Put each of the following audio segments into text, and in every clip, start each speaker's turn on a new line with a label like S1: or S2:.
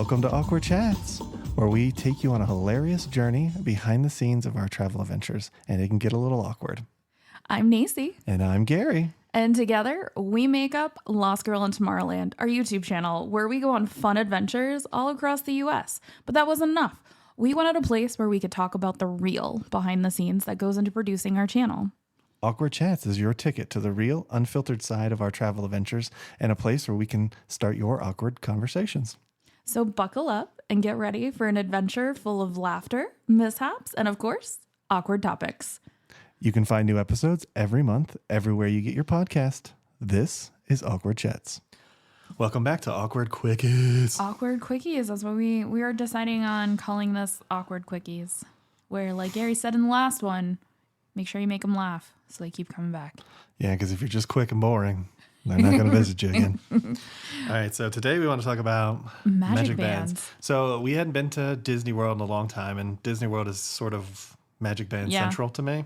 S1: Welcome to Awkward Chats, where we take you on a hilarious journey behind the scenes of our travel adventures, and it can get a little awkward.
S2: I'm Nacy.
S1: And I'm Gary.
S2: And together, we make up Lost Girl in Tomorrowland, our YouTube channel, where we go on fun adventures all across the U.S. But that wasn't enough. We wanted a place where we could talk about the real behind the scenes that goes into producing our channel.
S1: Awkward Chats is your ticket to the real, unfiltered side of our travel adventures and a place where we can start your awkward conversations.
S2: So buckle up and get ready for an adventure full of laughter, mishaps, and of course, awkward topics.
S1: You can find new episodes every month, everywhere you get your podcast. This is Awkward Chats. Welcome back to Awkward Quickies.
S2: Awkward Quickies. That's what we are deciding on calling this Awkward Quickies. Where, like Gary said in the last one, make sure you make them laugh so they keep coming back.
S1: Yeah, because if you're just quick and boring, they're not going to visit you again. All right, so today we want to talk about
S2: Magic bands.
S1: So we hadn't been to Disney World in a long time, and Disney World is sort of Magic Band central to me.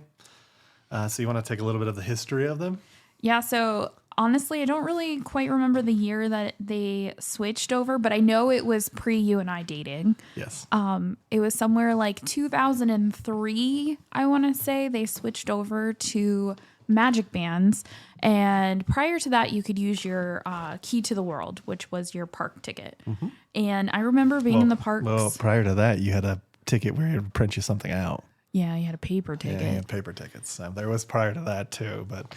S1: So you want to take a little bit of the history of them?
S2: Yeah, so honestly, I don't really quite remember the year that they switched over, but I know it was pre you and I dating.
S1: Yes.
S2: It was somewhere like 2003, I want to say, they switched over to Magic Bands. And prior to that, you could use your key to the world, which was your park ticket. Mm-hmm. And I remember being in the parks. Well,
S1: prior to that, you had a ticket where it would print you something out.
S2: Yeah, you had a paper ticket.
S1: Yeah, you had paper tickets. There was prior to that too, but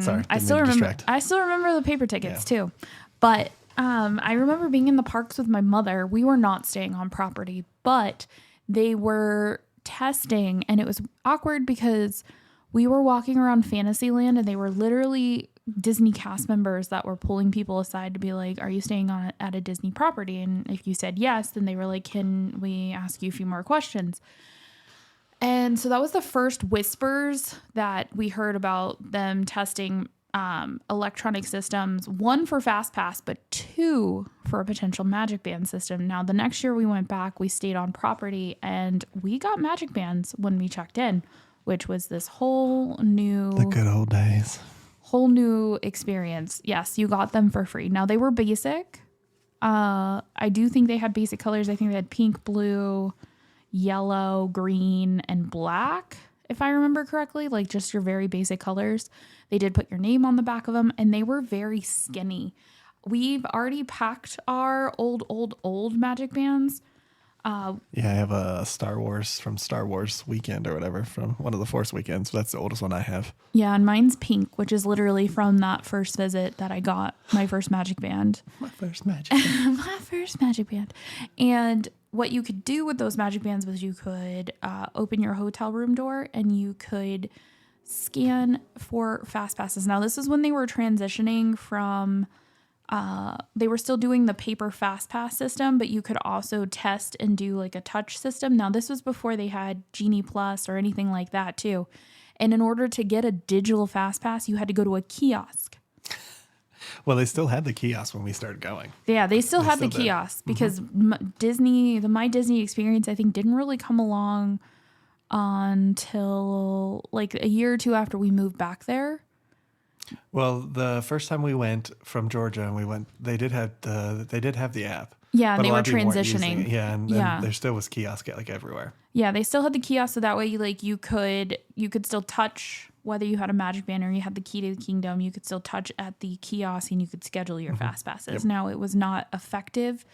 S1: sorry,
S2: I still remember the paper tickets too. But I remember being in the parks with my mother. We were not staying on property, but they were testing, and it was awkward because we were walking around Fantasyland, and they were literally Disney cast members that were pulling people aside to be like, "Are you staying at a Disney property?" And if you said yes, then they were like, "Can we ask you a few more questions?" And so that was the first whispers that we heard about them testing electronic systems, one for FastPass, but two for a potential Magic Band system. Now, the next year we went back, we stayed on property, and we got Magic Bands when we checked in, which was this whole new...
S1: The good old days.
S2: Whole new experience. Yes, you got them for free. Now, they were basic. I do think they had basic colors. I think they had pink, blue, yellow, green, and black, if I remember correctly, like just your very basic colors. They did put your name on the back of them, and they were very skinny. We've already packed our old Magic Bands.
S1: Yeah, I have a Star Wars weekend or whatever from one of the Force weekends. That's the oldest one I have.
S2: Yeah, and mine's pink, which is literally from that first visit that I got my first Magic Band.
S1: My first Magic Band.
S2: My first Magic Band. And what you could do with those Magic Bands was you could open your hotel room door and you could scan for FastPasses. Now, this is when they were transitioning from... they were still doing the paper FastPass system, but you could also test and do like a touch system. Now, this was before they had Genie Plus or anything like that too. And in order to get a digital FastPass, you had to go to a kiosk.
S1: Well, they still had the kiosk when we started going.
S2: Yeah, they still had the kiosk because the My Disney experience, I think, didn't really come along until like a year or two after we moved back there.
S1: Well, the first time we went from Georgia, and they did have the app.
S2: Yeah, and they were transitioning.
S1: And there still was kiosk like everywhere.
S2: Yeah, they still had the kiosk, so that way you could still touch whether you had a Magic Band or you had the key to the kingdom. You could still touch at the kiosk and you could schedule your fast passes. Yep. Now, it was not effective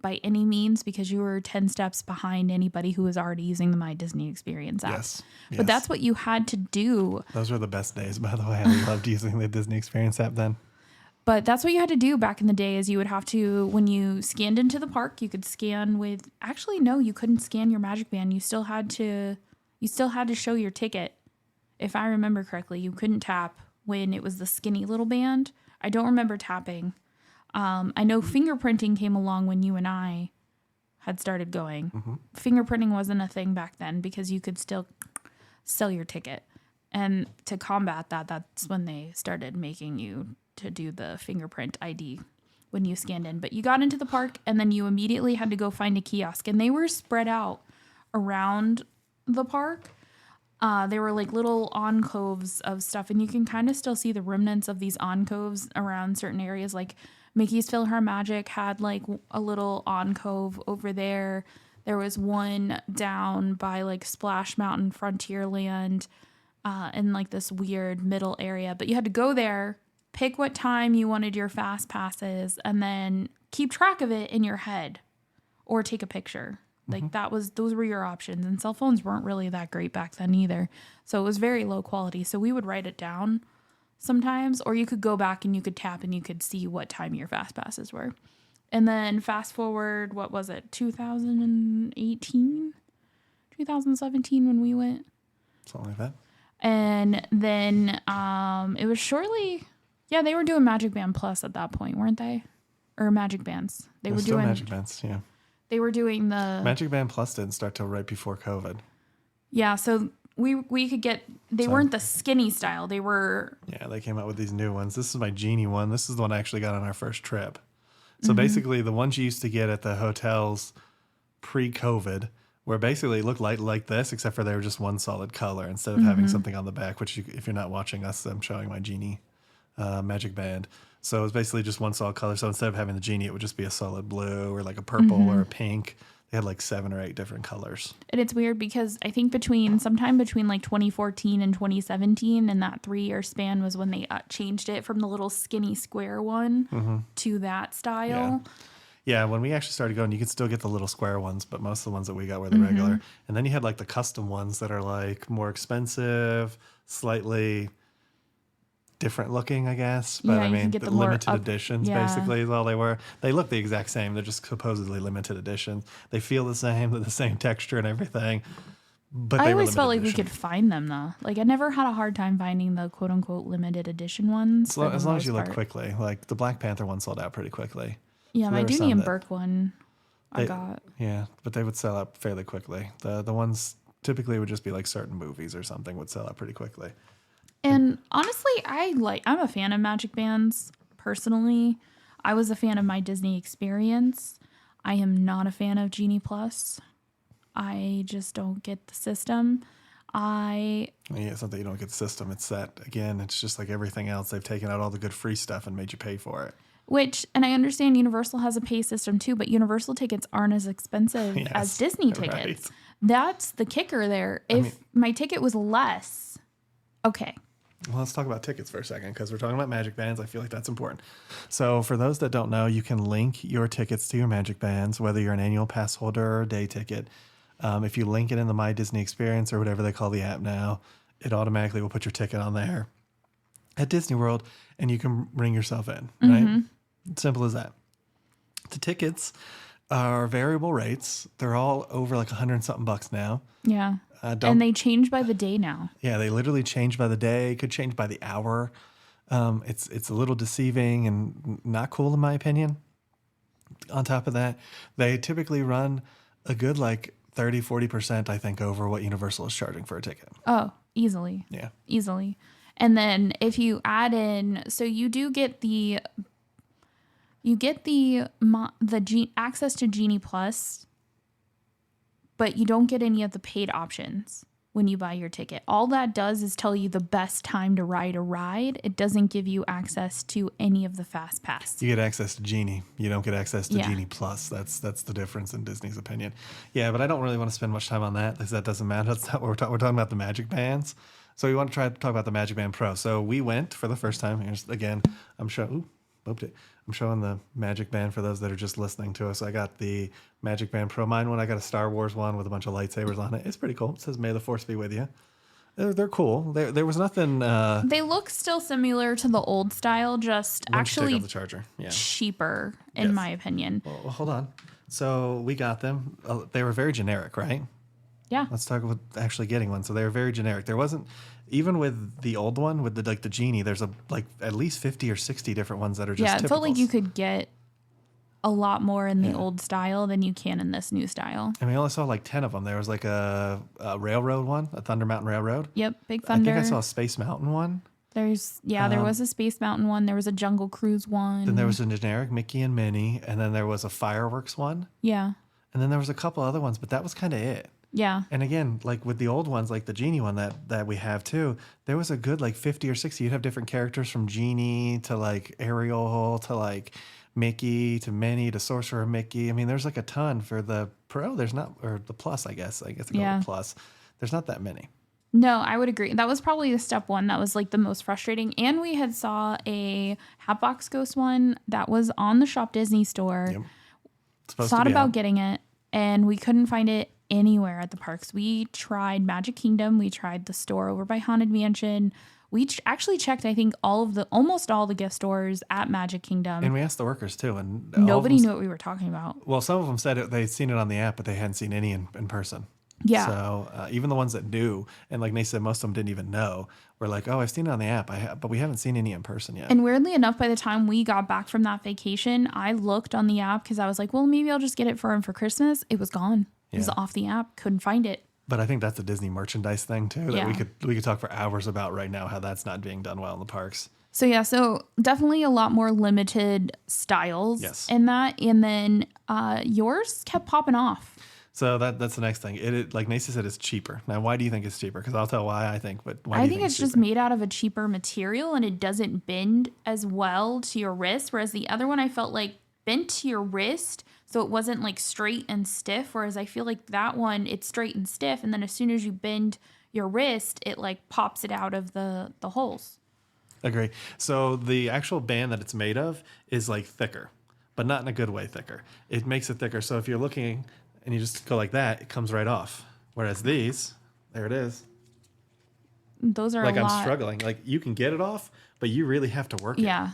S2: by any means because you were 10 steps behind anybody who was already using the My Disney Experience app.
S1: Yes.
S2: But that's what you had to do.
S1: Those were the best days, by the way. I loved using the Disney Experience app then.
S2: But that's what you had to do back in the day is you would have to, when you scanned into the park, you could scan with, actually, no, you couldn't scan your Magic Band. You still had to show your ticket. If I remember correctly, you couldn't tap when it was the skinny little band. I don't remember tapping. I know fingerprinting came along when you and I had started going. Mm-hmm. Fingerprinting wasn't a thing back then because you could still sell your ticket. And to combat that, that's when they started making you to do the fingerprint ID when you scanned in. But you got into the park and then you immediately had to go find a kiosk. And they were spread out around the park. They were like little alcoves of stuff. And you can kind of still see the remnants of these alcoves around certain areas. Like Mickey's PhilharMagic had like a little alcove over there. There was one down by like Splash Mountain Frontierland in like this weird middle area. But you had to go there, pick what time you wanted your fast passes, and then keep track of it in your head or take a picture. Like those were your options. And cell phones weren't really that great back then either. So it was very low quality. So we would write it down sometimes, or you could go back and you could tap and you could see what time your fast passes were. And then fast forward, what was it, 2018, 2017 when we went?
S1: Something like that.
S2: And then it was shortly, they were doing MagicBand Plus at that point, weren't they? Or Magic Bands. They were
S1: still
S2: doing
S1: Magic Bands, yeah.
S2: They were doing the
S1: MagicBand Plus didn't start till right before COVID.
S2: Yeah, so we could get, they weren't the skinny style. They were.
S1: Yeah, they came out with these new ones. This is my Genie one. This is the one I actually got on our first trip. So basically the ones you used to get at the hotels pre-COVID where basically it looked like this, except for they were just one solid color instead of having something on the back, which if you're not watching us, I'm showing my Genie Magic Band. So it was basically just one solid color. So instead of having the Genie, it would just be a solid blue or like a purple or a pink. They had like 7 or 8 different colors.
S2: And it's weird because I think sometime between like 2014 and 2017 and that 3-year span was when they changed it from the little skinny square one to that style.
S1: Yeah, when we actually started going, you could still get the little square ones, but most of the ones that we got were the regular. And then you had like the custom ones that are like more expensive, slightly different looking, I guess. But I mean, the limited editions basically is all they were. They look the exact same. They're just supposedly limited editions. They feel the same, they're the same texture and everything. But
S2: I always felt like we could find them though. Like I never had a hard time finding the quote unquote limited edition ones.
S1: As long as you look quickly. Like the Black Panther one sold out pretty quickly.
S2: Yeah, so my Dooney and Burke one I got.
S1: Yeah, but they would sell out fairly quickly. The ones typically would just be like certain movies or something would sell out pretty quickly.
S2: And honestly, I'm a fan of Magic Bands personally. I was a fan of my Disney experience. I am not a fan of Genie Plus. I just don't get the system.
S1: It's not that you don't get the system. It's that, again, it's just like everything else. They've taken out all the good free stuff and made you pay for it.
S2: And I understand Universal has a pay system too, but Universal tickets aren't as expensive as Disney tickets. Right. That's the kicker there. If my ticket was less, okay.
S1: Well, let's talk about tickets for a second because we're talking about Magic Bands. I feel like that's important. So for those that don't know, you can link your tickets to your Magic Bands, whether you're an annual pass holder or a day ticket. If you link it in the My Disney Experience or whatever they call the app now, it automatically will put your ticket on there at Disney World and you can bring yourself in, right? Simple as that. The tickets are variable rates. They're all over like $100-something bucks now.
S2: Yeah. And they change by the day now.
S1: Yeah, they literally change by the day. Could change by the hour. It's a little deceiving and not cool in my opinion. On top of that, they typically run a good like 30-40%, I think, over what Universal is charging for a ticket. Oh,
S2: easily.
S1: Yeah.
S2: Easily. And then if you add in, so you do get access to Genie Plus, but you don't get any of the paid options when you buy your ticket. All that does is tell you the best time to ride a ride. It doesn't give you access to any of the FastPass.
S1: You get access to Genie. You don't get access to Genie Plus. That's the difference in Disney's opinion. Yeah, but I don't really want to spend much time on that because that doesn't matter. That's not what we're talking. We're talking about the Magic Bands. So we want to try to talk about the Magic Band Pro. So we went for the first time. Here's again. I'm showing the Magic Band for those that are just listening to us. I got the Magic Band Pro. Mine one, I got a Star Wars one with a bunch of lightsabers on it. It's pretty cool. It says, "May the Force be with you." They're cool. There was nothing.
S2: They look still similar to the old style, just actually
S1: the charger. Yeah.
S2: Cheaper, in my opinion.
S1: Well, hold on. So we got them. They were very generic, right?
S2: Yeah.
S1: Let's talk about actually getting one. So they were very generic. There wasn't, even with the old one, with the Genie, there's at least 50 or 60 different ones that are just
S2: it felt like you could get a lot more in the old style than you can in this new style.
S1: I mean, I only saw like 10 of them. There was like a railroad one, a Thunder Mountain Railroad.
S2: Yep, Big Thunder.
S1: I think I saw a Space Mountain one.
S2: There was a Space Mountain one. There was a Jungle Cruise one.
S1: Then there was a generic Mickey and Minnie, and then there was a fireworks one.
S2: Yeah.
S1: And then there was a couple other ones, but that was kind of it.
S2: Yeah.
S1: And again, like with the old ones, like the Genie one that we have too, there was a good like 50 or 60. You'd have different characters from Genie to like Ariel to like Mickey to Minnie to Sorcerer Mickey. I mean, there's like a ton for the Pro. There's not, or the Plus, I guess. I guess I call it the Plus. There's not that many.
S2: No, I would agree. That was probably the step one that was like the most frustrating. And we had saw a Hatbox Ghost one that was on the Shop Disney store.
S1: Yep.
S2: Thought about getting it, and we couldn't find it anywhere at the parks. We tried Magic Kingdom. We tried the store over by Haunted Mansion. We actually checked, I think, almost all the gift stores at Magic Kingdom.
S1: And we asked the workers too, and
S2: nobody knew what we were talking about.
S1: Well, some of them said they'd seen it on the app, but they hadn't seen any in person.
S2: Yeah.
S1: So even the ones that knew, and like Nate said, most of them didn't even know, were like, oh, I've seen it on the app, but we haven't seen any in person yet.
S2: And weirdly enough, by the time we got back from that vacation, I looked on the app because I was like, well, maybe I'll just get it for him for Christmas. It was gone. It was off the app. Couldn't find it.
S1: But I think that's a Disney merchandise thing too that we could talk for hours about right now, how that's not being done well in the parks.
S2: So definitely a lot more limited styles in that. And then yours kept popping off.
S1: So that's the next thing. It like Nacy said, it's cheaper. Now, why do you think it's cheaper? Because I'll tell why I think, but why do you think
S2: it's just made out of a cheaper material and it doesn't bend as well to your wrist. Whereas the other one I felt like bent to your wrist, so it wasn't like straight and stiff. Whereas I feel like that one, it's straight and stiff. And then as soon as you bend your wrist, it like pops it out of the holes.
S1: Agree. So the actual band that it's made of is like thicker, but not in a good way thicker. It makes it thicker. So if you're looking and you just go like that, it comes right off. Whereas these, there it is.
S2: Those are
S1: like
S2: a lot.
S1: I'm struggling. Like you can get it off, but you really have to work it.
S2: Yeah.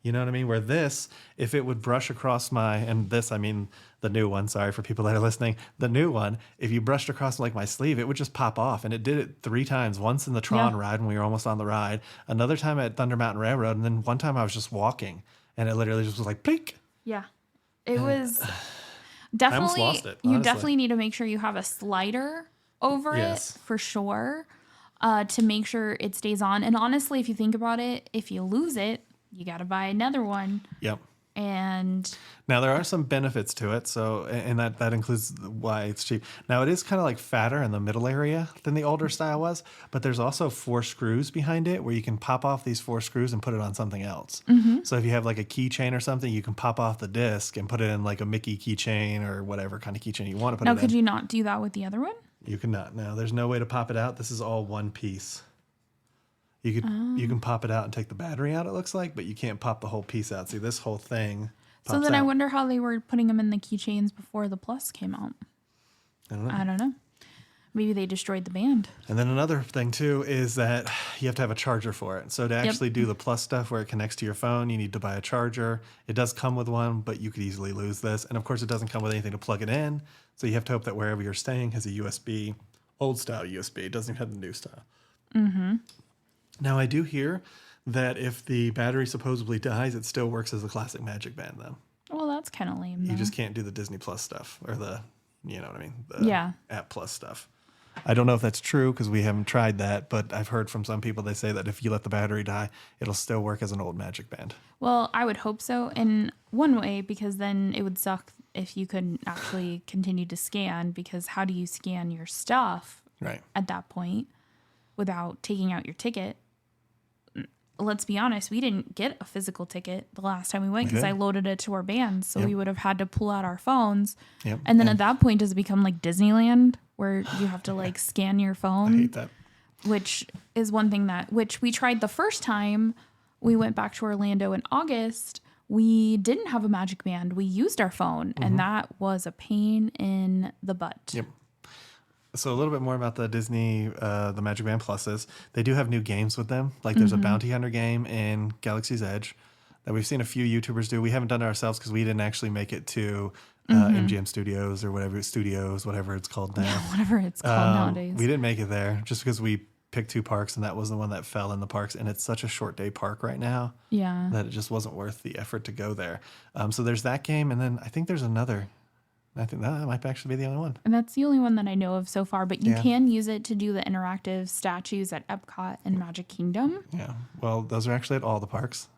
S1: You know what I mean? Where this, if it would brush across and this, I mean the new one, sorry for people that are listening, the new one, if you brushed across like my sleeve, it would just pop off. And it did it 3 times. Once in the Tron ride when we were almost on the ride, another time at Thunder Mountain Railroad, and then one time I was just walking and it literally just was like, plink.
S2: Yeah. It was definitely,
S1: I almost lost it,
S2: you
S1: honestly.
S2: definitely need to make sure you have a slider over it for sure to make sure it stays on. And honestly, if you think about it, if you lose it, you got to buy another one.
S1: Yep.
S2: And
S1: now there are some benefits to it. So, and that includes why it's cheap. Now it is kind of like fatter in the middle area than the older style was, but there's also 4 screws behind it where you can pop off these 4 screws and put it on something else. Mm-hmm. So if you have like a keychain or something, you can pop off the disc and put it in like a Mickey keychain or whatever kind of keychain you want to put it in.
S2: Now, could you not do that with the other one?
S1: You cannot. Now there's no way to pop it out. This is all one piece. You can pop it out and take the battery out, it looks like, but you can't pop the whole piece out. See, this whole thing pops
S2: So then
S1: out.
S2: I wonder how they were putting them in the keychains before the Plus came out. I don't know. Maybe they destroyed the band.
S1: And then another thing, too, is that you have to have a charger for it. So to actually do the Plus stuff where it connects to your phone, you need to buy a charger. It does come with one, but you could easily lose this. And, of course, it doesn't come with anything to plug it in. So you have to hope that wherever you're staying has a USB, old-style USB. It doesn't even have the new style. Mm-hmm. Now, I do hear that if the battery supposedly dies, it still works as a classic MagicBand, though.
S2: Well, that's kind of lame, though.
S1: You just can't do the Disney Plus stuff or the, you know what I mean? The App Plus stuff. I don't know if that's true because we haven't tried that, but I've heard from some people, they say that if you let the battery die, it'll still work as an old MagicBand.
S2: Well, I would hope so in one way, because then it would suck if you couldn't actually continue to scan, because how do you scan your stuff at that point without taking out your ticket? Let's be honest, we didn't get a physical ticket the last time we went because I loaded it to our band. So we would have had to pull out our phones. Yep. And then at that point, does it become like Disneyland where you have to like scan your phone?
S1: I hate that.
S2: Which is one thing which we tried the first time we went back to Orlando in August. We didn't have a MagicBand. We used our phone, and that was a pain in the butt.
S1: Yep. So a little bit more about the Disney, the MagicBand Pluses. They do have new games with them. Like there's a Bounty Hunter game in Galaxy's Edge that we've seen a few YouTubers do. We haven't done it ourselves because we didn't actually make it to MGM Studios or whatever it's called now.
S2: Yeah, whatever it's called nowadays.
S1: We didn't make it there just because we picked 2 parks and that was the one that fell in the parks. And it's such a short day park right now that it just wasn't worth the effort to go there. So there's that game. And then I think there's another. I think that might actually be the only one.
S2: And that's the only one that I know of so far. But you can use it to do the interactive statues at Epcot and Magic Kingdom.
S1: Yeah. Well, those are actually at all the parks,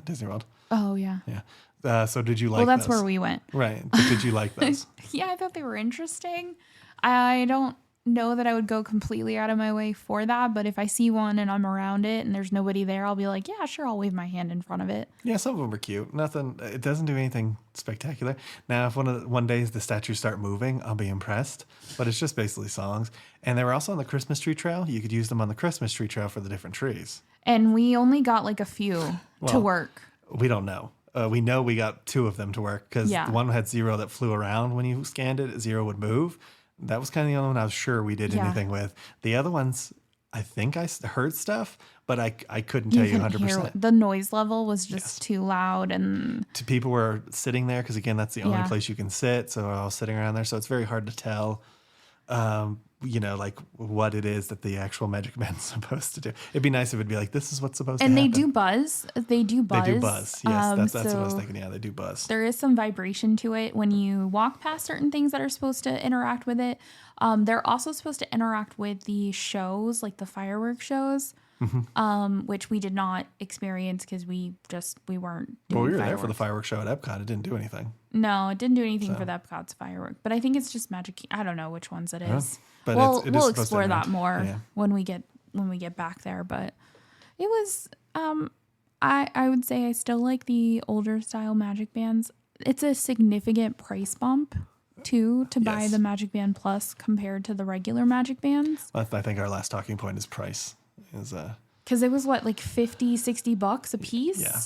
S1: Disney World.
S2: Oh, yeah.
S1: Yeah. So did you like those?
S2: Well, that's where we went.
S1: Right. But did you like those?
S2: Yeah, I thought they were interesting. I don't know that I would go completely out of my way for that, but if I see one and I'm around it and there's nobody there, I'll be like, yeah, sure, I'll wave my hand in front of it.
S1: Yeah, some of them are cute. Nothing. It doesn't do anything spectacular. Now, if one day the statues start moving, I'll be impressed. But it's just basically songs. And they were also on the Christmas tree trail. You could use them on the Christmas tree trail for the different trees.
S2: And we only got like a few to work.
S1: We don't know. We know we got 2 of them to work because the one had 0 that flew around when you scanned it. 0 would move. That was kind of the only one I was sure we did anything with. The other ones, I think I heard stuff, but I couldn't tell you 100%.
S2: The noise level was just too loud. And
S1: people were sitting there because, again, that's the only place you can sit. So I was sitting around there. So it's very hard to tell, like what it is that the actual MagicBand is supposed to do. It'd be nice if it'd be like, this is what's supposed to happen.
S2: And they do buzz. They do buzz.
S1: Yes, that's what I was thinking. Yeah, they do buzz.
S2: There is some vibration to it when you walk past certain things that are supposed to interact with it. They're also supposed to interact with the shows, like the fireworks shows, which we did not experience because we weren't doing
S1: we were
S2: fireworks.
S1: there for the fireworks show at Epcot. It didn't do anything.
S2: No, it didn't do anything for the Epcot's firework. But I think it's just Magic. I don't know which ones it is.
S1: But
S2: we'll explore that more when we get back there. But it was I would say I still like the older style MagicBands. It's a significant price bump too to buy the MagicBand Plus compared to the regular MagicBands.
S1: I think our last talking point is price.
S2: Because it was what, like $50-$60 a piece?
S1: Yeah.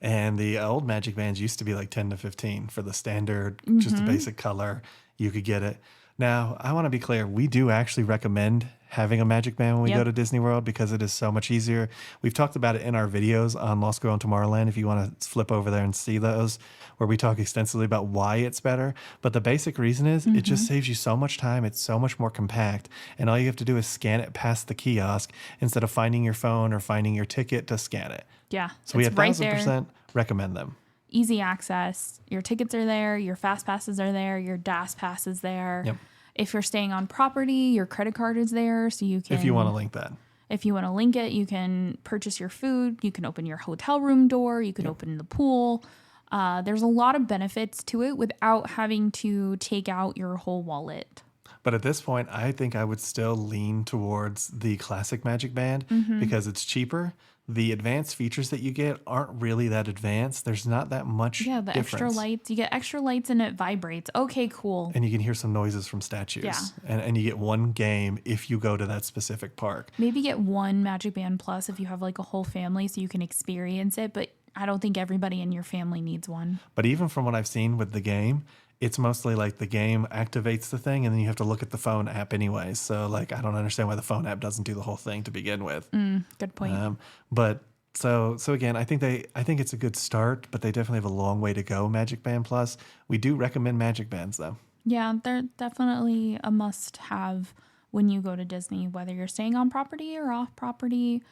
S1: And the old MagicBands used to be like 10 to 15 for the standard, just a basic color. You could get it. Now, I want to be clear. We do actually recommend having a MagicBand when we go to Disney World because it is so much easier. We've talked about it in our videos on Lost Girl and Tomorrowland if you want to flip over there and see those, where we talk extensively about why it's better. But the basic reason is it just saves you so much time. It's so much more compact. And all you have to do is scan it past the kiosk instead of finding your phone or finding your ticket to scan it.
S2: Yeah.
S1: So we 1,000% recommend them.
S2: Easy access. Your tickets are there. Your FastPasses are there. Your DAS pass is there.
S1: Yep.
S2: If you're staying on property, your credit card is there. So you can...
S1: If you want to link that.
S2: If you want to link it, you can purchase your food. You can open your hotel room door. You can open the pool. There's a lot of benefits to it without having to take out your whole wallet.
S1: But at this point, I think I would still lean towards the classic MagicBand because it's cheaper. The advanced features that you get aren't really that advanced. There's not that much difference.
S2: Extra lights. You get extra lights and it vibrates. Okay, cool.
S1: And you can hear some noises from statues.
S2: Yeah.
S1: And you get one game if you go to that specific park.
S2: Maybe get one MagicBand Plus if you have like a whole family so you can experience it. But I don't think everybody in your family needs one.
S1: But even from what I've seen with the game, it's mostly like the game activates the thing and then you have to look at the phone app anyways. So like, I don't understand why the phone app doesn't do the whole thing to begin with.
S2: Good point.
S1: But so again, I think it's a good start, but they definitely have a long way to go. MagicBand Plus. We do recommend MagicBands though.
S2: Yeah, they're definitely a must have when you go to Disney, whether you're staying on property or off property.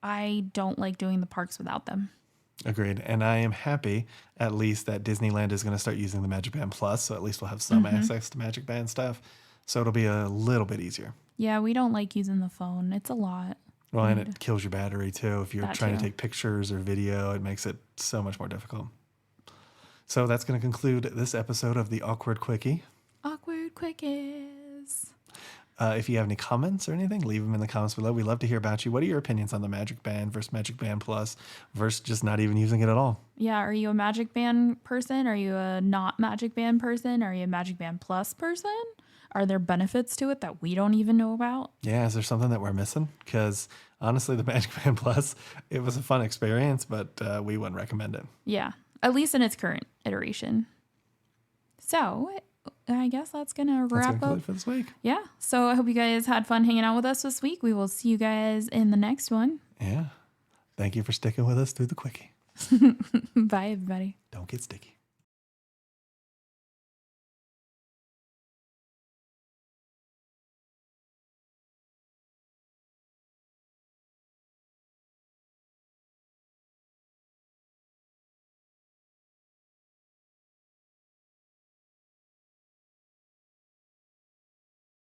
S2: I don't like doing the parks without them.
S1: Agreed. And I am happy, at least, that Disneyland is going to start using the MagicBand Plus, so at least we'll have some access to MagicBand stuff. So it'll be a little bit easier.
S2: Yeah, we don't like using the phone. It's a lot.
S1: Well, and it kills your battery, too. If you're trying to take pictures or video, it makes it so much more difficult. So that's going to conclude this episode of the Awkward Quickie.
S2: Awkward Quickies.
S1: If you have any comments or anything, leave them in the comments below. We love to hear about you. What are your opinions on the MagicBand versus MagicBand Plus versus just not even using it at all?
S2: Yeah, are you a MagicBand person? Are you a not MagicBand person? Are you a MagicBand Plus person? Are there benefits to it that we don't even know about?
S1: Yeah, is there something that we're missing? Because honestly, the MagicBand Plus, it was a fun experience, but we wouldn't recommend it.
S2: Yeah, at least in its current iteration. So I guess that's going to wrap up
S1: for this week.
S2: Yeah. So I hope you guys had fun hanging out with us this week. We will see you guys in the next one.
S1: Yeah. Thank you for sticking with us through the quickie.
S2: Bye, everybody.
S1: Don't get sticky.